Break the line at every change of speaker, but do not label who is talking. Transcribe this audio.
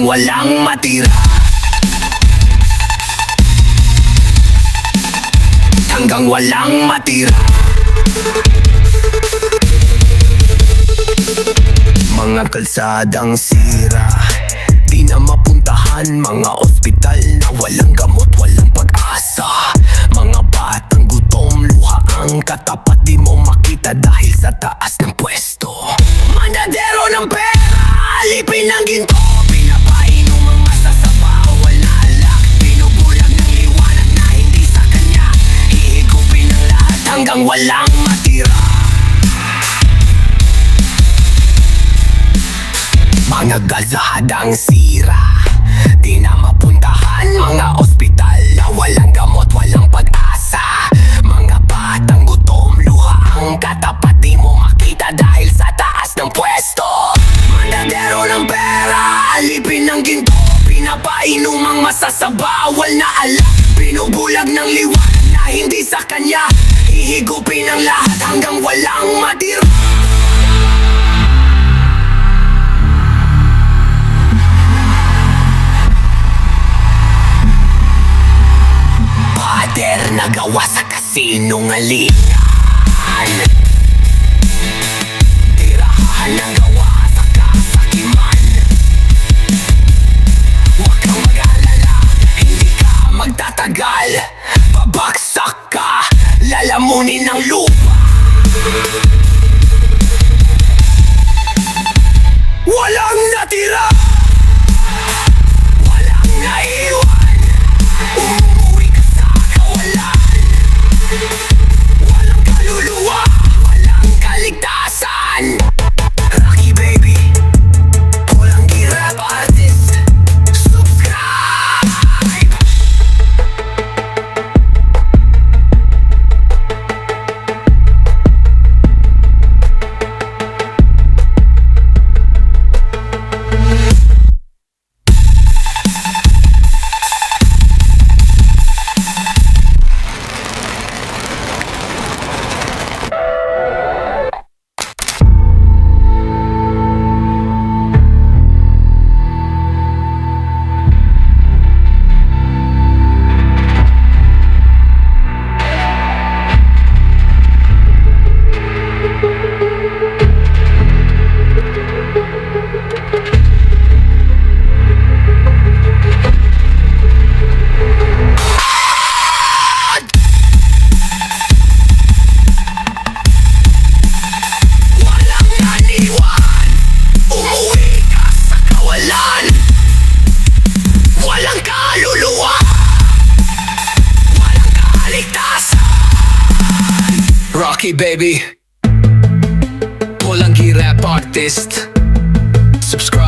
hanggang walang matira. Hanggang walang matira. Mga kalsadang sira, di na mapuntahan. Mga ospital na walang gamot, walang pag-asa. Mga batang gutom, luha ang katapat, di mo makita dahil sa taas ng pwesto. Mandadero ng pera, alipin ng ginto, pinapainom ang masasabaw, wala alak. Binubulag ng liwanag na hindi sa kanya, hihigupin ang lahat hanggang walang matira. Mga kalsadang sira, di na mapuntahan. Mga ospital na walang gamot, walang pag-asa. Mga batang gutom, luha ang katapat, di mo makita dahil sa taas ng pwesto. Mandadero ng pera, alipin ng ginto, pinapainom ang masasabawal na alak. Binubulag ng liwanag na hindi sa kanya, hihigupin ang lahat hanggang walang matira. Nagawa sa kasinungalingan, tirahan ng gawa sa kasakiman. Huwag kang mag-alala, hindi ka magtatagal. Babagsak ka, lalamunin ng lupa. Walang natira, walang naiwan. Umuwi ka sa kawalan. Walang kaluluwa, walang kaligtasan. Rocky baby, walang hirap artist. Subscribe! Rocky baby, walang hirap artist. Subscribe.